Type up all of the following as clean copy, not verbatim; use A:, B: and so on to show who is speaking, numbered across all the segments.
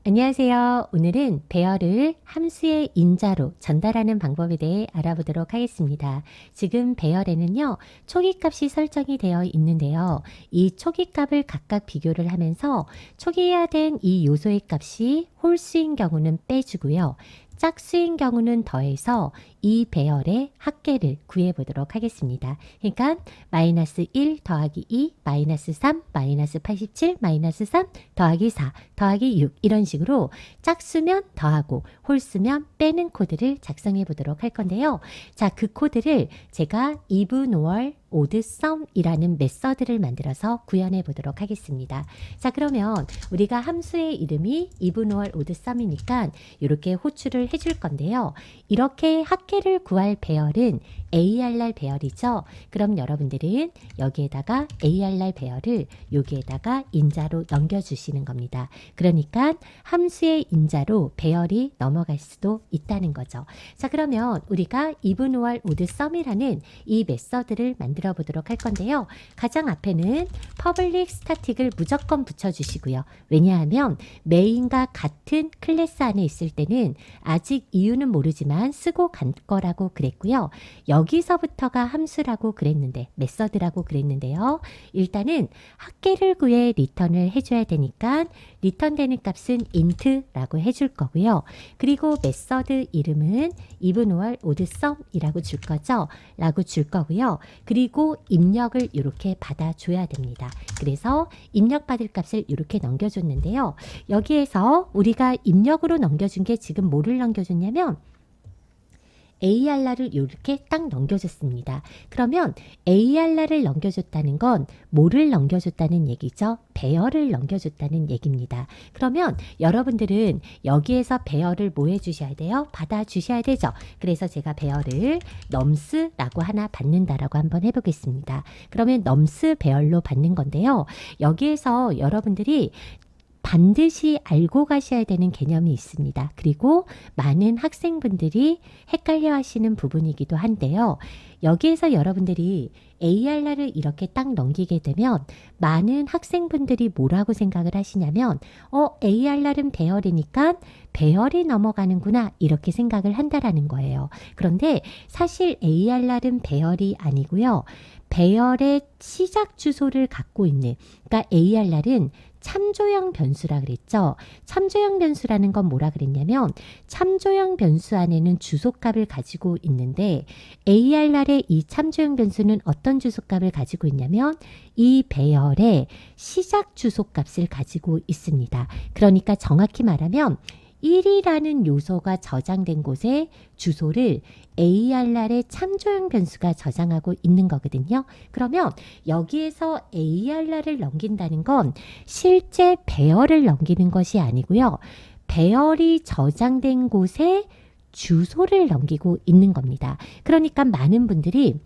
A: 안녕하세요. 오늘은 배열을 함수의 인자로 전달하는 방법에 대해 알아보도록 하겠습니다. 지금 배열에는요, 초기값이 설정이 되어 있는데요. 이 초기값을 각각 비교를 하면서 초기해야 된 이 요소의 값이 홀수인 경우는 빼주고요. 짝수인 경우는 더해서 이 배열의 합계를 구해보도록 하겠습니다. 그러니까 마이너스 1 더하기 2, 마이너스 3, 마이너스 87, 마이너스 3 더하기 4, 더하기 6 이런 식으로 짝수면 더하고 홀수면 빼는 코드를 작성해 보도록 할 건데요. 자, 그 코드를 제가 even, or, odd, sum이라는 메서드를 만들어서 구현해 보도록 하겠습니다. 자, 그러면 우리가 함수의 이름이 even, or, odd, sum이니까 이렇게 호출을 해줄 건데요. 이렇게 합계를 구할 배열은 ARR 배열이죠. 그럼 여러분들은 여기에다가 ARR 배열을 여기에다가 인자로 넘겨주시는 겁니다. 그러니까 함수의 인자로 배열이 넘어갈 수도 있다는 거죠. 자, 그러면 우리가 even, or, odd, sum이라는 이 메서드를 만들어 보도록 할 건데요. 가장 앞에는 public static을 무조건 붙여주시고요. 왜냐하면 메인과 같은 클래스 안에 있을 때는 아직 이유는 모르지만 쓰고 간 거라고 그랬고요. 여기서부터가 함수라고 그랬는데 메서드라고 그랬는데요. 일단은 합계를 구해 리턴을 해줘야 되니까 리턴되는 값은 int라고 해줄 거고요. 그리고 메서드 이름은 even, or, odd, sum이라고 줄 거죠. 라고 줄 거고요. 그리고 입력을 이렇게 받아줘야 됩니다. 그래서 입력받을 값을 이렇게 넘겨줬는데요. 여기에서 우리가 입력으로 넘겨준 게 지금 뭐를 넘겨줬냐면 ARR을 이렇게 딱 넘겨줬습니다. 그러면 ARR을 넘겨줬다는 건 뭐를 넘겨줬다는 얘기죠? 배열을 넘겨줬다는 얘기입니다. 그러면 여러분들은 여기에서 배열을 뭐 해주셔야 돼요? 받아주셔야 되죠. 그래서 제가 배열을 넘스라고 하나 받는다라고 한번 해보겠습니다. 그러면 넘스 배열로 받는 건데요. 여기에서 여러분들이 반드시 알고 가셔야 되는 개념이 있습니다. 그리고 많은 학생분들이 헷갈려 하시는 부분이기도 한데요. 여기에서 여러분들이 ARR을 이렇게 딱 넘기게 되면 많은 학생분들이 뭐라고 생각을 하시냐면 ARR은 배열이니까 배열이 넘어가는구나 이렇게 생각을 한다라는 거예요. 그런데 사실 ARR은 배열이 아니고요. 배열의 시작 주소를 갖고 있는, 그러니까 ARR은 참조형 변수라 그랬죠. 참조형 변수라는 건 뭐라 그랬냐면 참조형 변수 안에는 주소값을 가지고 있는데 ARR의 이 참조형 변수는 어떤 주소값을 가지고 있냐면 이 배열의 시작 주소값을 가지고 있습니다. 그러니까 정확히 말하면 1이라는 요소가 저장된 곳에 주소를 ARR의 참조형 변수가 저장하고 있는 거거든요. 그러면 여기에서 ARR을 넘긴다는 건 실제 배열을 넘기는 것이 아니고요. 배열이 저장된 곳에 주소를 넘기고 있는 겁니다. 그러니까 많은 분들이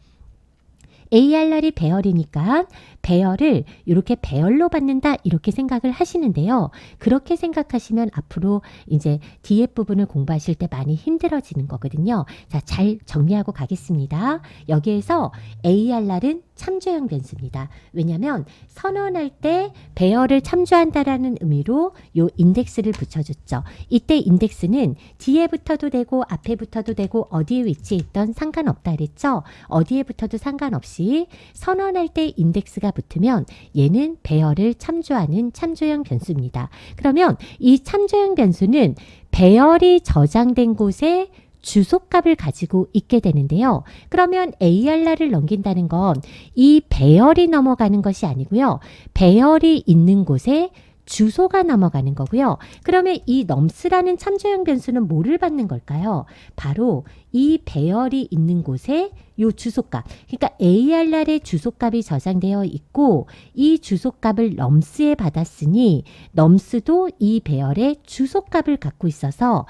A: ARR이 배열이니까 배열을 이렇게 배열로 받는다 이렇게 생각을 하시는데요. 그렇게 생각하시면 앞으로 이제 뒤에 부분을 공부하실 때 많이 힘들어지는 거거든요. 자, 잘 정리하고 가겠습니다. 여기에서 ARR은 참조형 변수입니다. 왜냐하면 선언할 때 배열을 참조한다라는 의미로 요 인덱스를 붙여줬죠. 이때 인덱스는 뒤에 붙어도 되고 앞에 붙어도 되고 어디에 위치해 있던 상관없다 그랬죠. 어디에 붙어도 상관없이 선언할 때 인덱스가 붙으면 얘는 배열을 참조하는 참조형 변수입니다. 그러면 이 참조형 변수는 배열이 저장된 곳에 주소값을 가지고 있게 되는데요. 그러면 ARR을 넘긴다는 건 이 배열이 넘어가는 것이 아니고요. 배열이 있는 곳에 주소가 넘어가는 거고요. 그러면 이 넘스라는 참조형 변수는 뭐를 받는 걸까요? 바로 이 배열이 있는 곳에 요 주소값, 그러니까 ARR의 주소값이 저장되어 있고 이 주소값을 넘스에 받았으니 넘스도 이 배열의 주소값을 갖고 있어서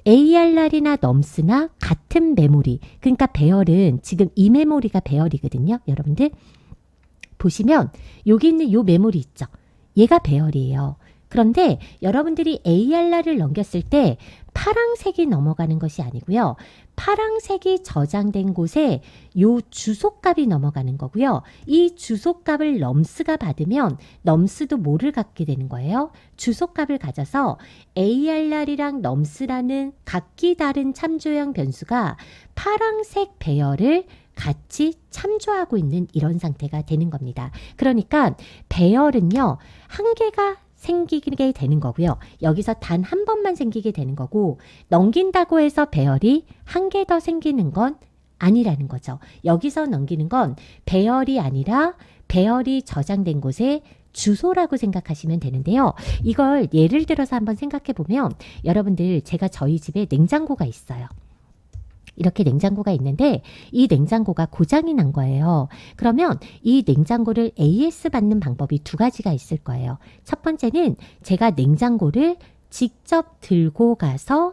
A: ARR이나 넘스나 같은 메모리, 그러니까 배열은 지금 이 메모리가 배열이거든요. 여러분들 보시면 여기 있는 요 메모리 있죠. 얘가 배열이에요. 그런데 여러분들이 ARR을 넘겼을 때 파랑색이 넘어가는 것이 아니고요. 파랑색이 저장된 곳에 요 주소값이 넘어가는 거고요. 이 주소값을 넘스가 받으면 넘스도 뭐를 갖게 되는 거예요? 주소값을 가져서 ARR이랑 넘스라는 각기 다른 참조형 변수가 파랑색 배열을 같이 참조하고 있는 이런 상태가 되는 겁니다. 그러니까 배열은요, 한 개가 생기게 되는 거고요. 여기서 단 한 번만 생기게 되는 거고, 넘긴다고 해서 배열이 한 개 더 생기는 건 아니라는 거죠. 여기서 넘기는 건 배열이 아니라 배열이 저장된 곳에 주소라고 생각하시면 되는데요. 이걸 예를 들어서 한번 생각해 보면, 여러분들, 제가 저희 집에 냉장고가 있어요. 이렇게 냉장고가 있는데 이 냉장고가 고장이 난 거예요. 그러면 이 냉장고를 AS 받는 방법이 두 가지가 있을 거예요. 첫 번째는 제가 냉장고를 직접 들고 가서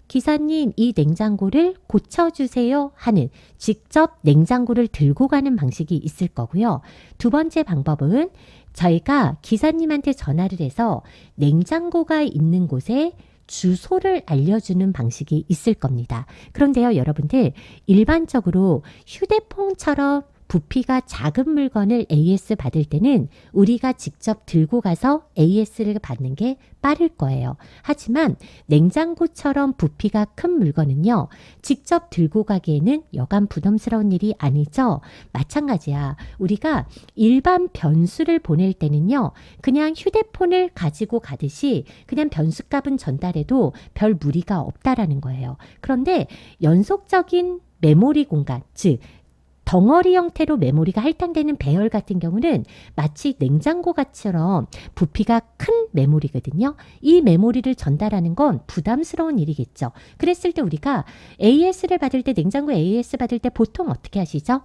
A: 기사님, 이 냉장고를 고쳐주세요 하는, 직접 냉장고를 들고 가는 방식이 있을 거고요. 두 번째 방법은 저희가 기사님한테 전화를 해서 냉장고가 있는 곳에 주소를 알려주는 방식이 있을 겁니다. 그런데요, 여러분들, 일반적으로 휴대폰처럼 부피가 작은 물건을 AS 받을 때는 우리가 직접 들고 가서 AS를 받는 게 빠를 거예요. 하지만 냉장고처럼 부피가 큰 물건은요, 직접 들고 가기에는 여간 부담스러운 일이 아니죠. 마찬가지야. 우리가 일반 변수를 보낼 때는요, 그냥 휴대폰을 가지고 가듯이 그냥 변수값은 전달해도 별 무리가 없다라는 거예요. 그런데 연속적인 메모리 공간, 즉 덩어리 형태로 메모리가 할당되는 배열 같은 경우는 마치 냉장고처럼 부피가 큰 메모리거든요. 이 메모리를 전달하는 건 부담스러운 일이겠죠. 그랬을 때 우리가 AS를 받을 때, 냉장고 AS 받을 때 보통 어떻게 하시죠?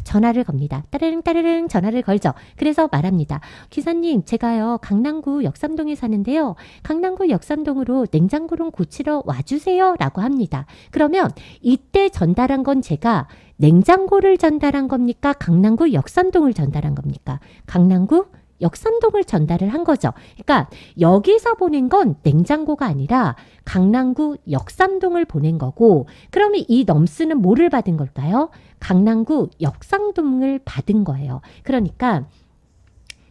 A: 전화를 겁니다. 따르릉 따르릉 전화를 걸죠. 그래서 말합니다. 기사님, 제가요 강남구 역삼동에 사는데요. 강남구 역삼동으로 냉장고를 고치러 와주세요 라고 합니다. 그러면 이때 전달한 건 제가 냉장고를 전달한 겁니까? 강남구 역삼동을 전달한 겁니까? 강남구 역삼동을 전달을 한 거죠. 그러니까 여기서 보낸 건 냉장고가 아니라 강남구 역삼동을 보낸 거고, 그러면 이 넘스는 뭐를 받은 걸까요? 강남구 역삼동을 받은 거예요. 그러니까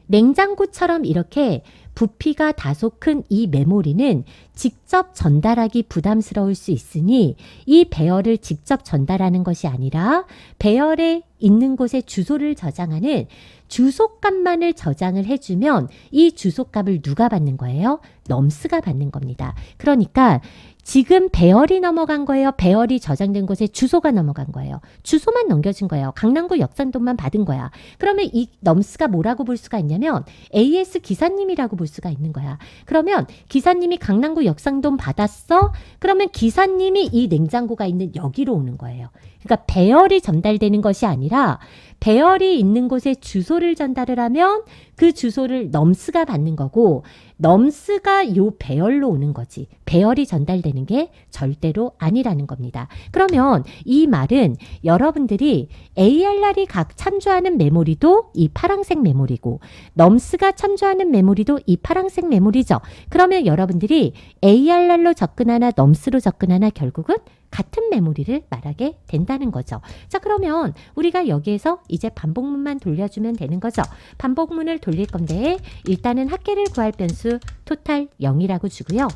A: 냉장고처럼 이렇게 부피가 다소 큰 이 메모리는 직접 전달하기 부담스러울 수 있으니 이 배열을 직접 전달하는 것이 아니라 배열에 있는 곳에 주소를 저장하는 주소값만을 저장을 해주면 이 주소값을 누가 받는 거예요? 넘스가 받는 겁니다. 그러니까 지금 배열이 넘어간 거예요? 배열이 저장된 곳에 주소가 넘어간 거예요? 주소만 넘겨준 거예요. 강남구 역삼동만 받은 거야. 그러면 이 넘스가 뭐라고 볼 수가 있냐면 AS 기사님이라고 볼 수가 있는 거야. 그러면 기사님이 강남구 역삼동 받았어? 그러면 기사님이 이 냉장고가 있는 여기로 오는 거예요. 그러니까 배열이 전달되는 것이 아니라 배열이 있는 곳에 주소를 전달을 하면 그 주소를 넘스가 받는 거고, 넘스가 요 배열로 오는 거지. 배열이 전달되는 게 절대로 아니라는 겁니다. 그러면 이 말은 여러분들이 ARR이 각 참조하는 메모리도 이 파란색 메모리고, 넘스가 참조하는 메모리도 이 파란색 메모리죠. 그러면 여러분들이 ARR로 접근하나 넘스로 접근하나 결국은 같은 메모리를 말하게 된다는 거죠. 자, 그러면 우리가 여기에서 이제 반복문만 돌려주면 되는 거죠. 반복문을 돌릴 건데 일단은 합계를 구할 변수 토탈 0이라고 주고요.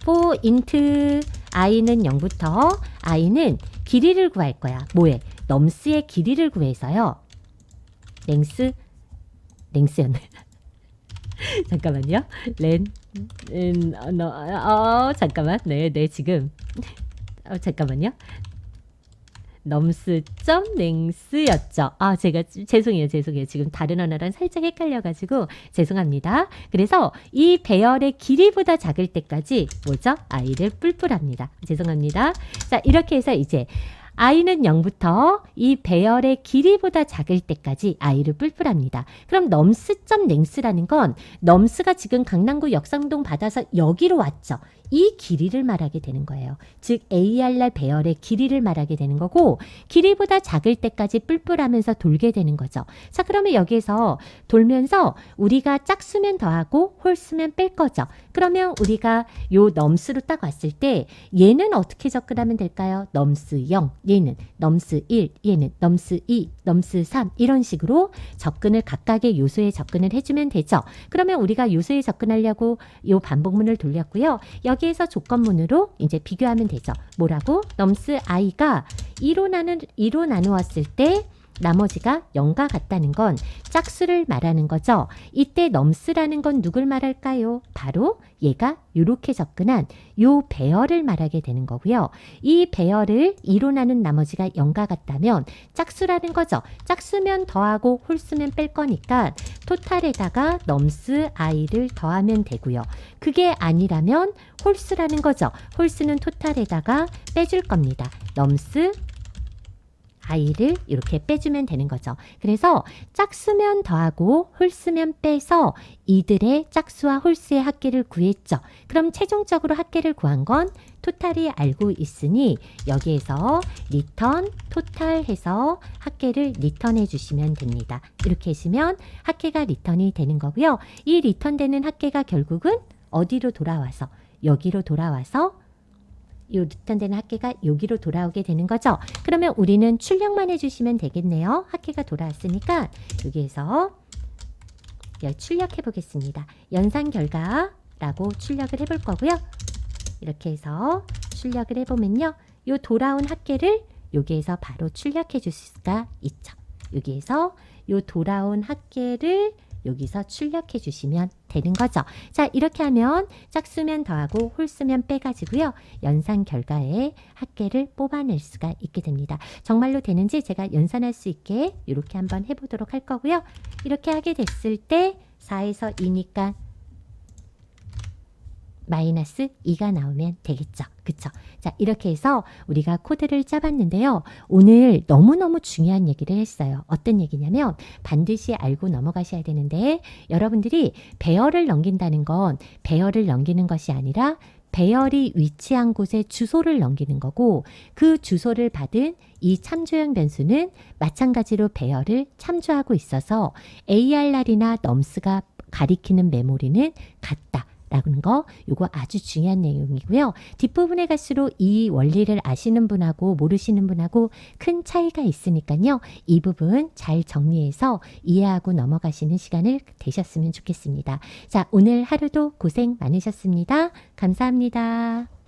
A: for int i는 0부터 i는 길이를 구할 거야. 뭐에? 넘스의 길이를 구해서요. 랭스였네. 잠깐만요. 잠깐만. 네, 지금. 잠깐만요. 넘스.랭스였죠. 제가 죄송해요. 지금 다른 언어랑 살짝 헷갈려가지고 죄송합니다. 그래서 이 배열의 길이보다 작을 때까지 뭐죠? i를 뿔뿔합니다. 죄송합니다. 자, 이렇게 해서 이제 i는 0부터 이 배열의 길이보다 작을 때까지 i를 뿔뿔합니다. 그럼 넘스.랭스라는 건 넘스가 지금 강남구 역삼동 받아서 여기로 왔죠. 이 길이를 말하게 되는 거예요. 즉 ARR 배열의 길이를 말하게 되는 거고 길이보다 작을 때까지 뿔뿔하면서 돌게 되는 거죠. 자, 그러면 여기에서 돌면서 우리가 짝수면 더하고 홀수면 뺄 거죠. 그러면 우리가 요 넘스로 딱 왔을 때 얘는 어떻게 접근하면 될까요? 넘스 0, 얘는 넘스 1, 얘는 넘스 2, 넘스 3 이런 식으로 접근을 각각의 요소에 접근을 해주면 되죠. 그러면 우리가 요소에 접근하려고 요 반복문을 돌렸고요. 여기에서 조건문으로 이제 비교하면 되죠. 뭐라고? 넘스 i가 2로 나누었을 때 나머지가 0과 같다는 건 짝수를 말하는 거죠. 이때 넘스라는 건 누굴 말할까요? 바로 얘가 이렇게 접근한 요 배열을 말하게 되는 거고요. 이 배열을 2로 나눈 나머지가 0과 같다면 짝수라는 거죠. 짝수면 더하고 홀수면 뺄 거니까 토탈에다가 넘스 i를 더하면 되고요. 그게 아니라면 홀수라는 거죠. 홀수는 토탈에다가 빼줄 겁니다. 넘스 i를 이렇게 빼주면 되는 거죠. 그래서 짝수면 더하고 홀수면 빼서 이들의 짝수와 홀수의 합계를 구했죠. 그럼 최종적으로 합계를 구한 건 토탈이 알고 있으니 여기에서 리턴 토탈 해서 합계를 리턴해 주시면 됩니다. 이렇게 해주면 합계가 리턴이 되는 거고요. 이 리턴되는 합계가 결국은 어디로 돌아와서 여기로 돌아와서 이 리턴되는 합계가 여기로 돌아오게 되는 거죠. 그러면 우리는 출력만 해주시면 되겠네요. 합계가 돌아왔으니까 여기에서 출력해 보겠습니다. 연산 결과라고 출력을 해볼 거고요. 이렇게 해서 출력을 해보면요. 이 돌아온 합계를 여기에서 바로 출력해 줄 수가 있죠. 여기에서 이 돌아온 합계를 여기서 출력해 주시면 되는 거죠. 자, 이렇게 하면 짝수면 더하고 홀수면 빼가지고요. 연산 결과의 합계를 뽑아낼 수가 있게 됩니다. 정말로 되는지 제가 연산할 수 있게 이렇게 한번 해보도록 할 거고요. 이렇게 하게 됐을 때 4에서 2니까 마이너스 2가 나오면 되겠죠. 그쵸? 자, 이렇게 해서 우리가 코드를 짜봤는데요. 오늘 너무너무 중요한 얘기를 했어요. 어떤 얘기냐면 반드시 알고 넘어가셔야 되는데 여러분들이 배열을 넘긴다는 건 배열을 넘기는 것이 아니라 배열이 위치한 곳에 주소를 넘기는 거고 그 주소를 받은 이 참조형 변수는 마찬가지로 배열을 참조하고 있어서 ARR이나 넘스가 가리키는 메모리는 같다. 라는 거 요거 아주 중요한 내용이고요. 뒷부분에 갈수록 이 원리를 아시는 분하고 모르시는 분하고 큰 차이가 있으니까요. 이 부분 잘 정리해서 이해하고 넘어가시는 시간을 되셨으면 좋겠습니다. 자, 오늘 하루도 고생 많으셨습니다. 감사합니다.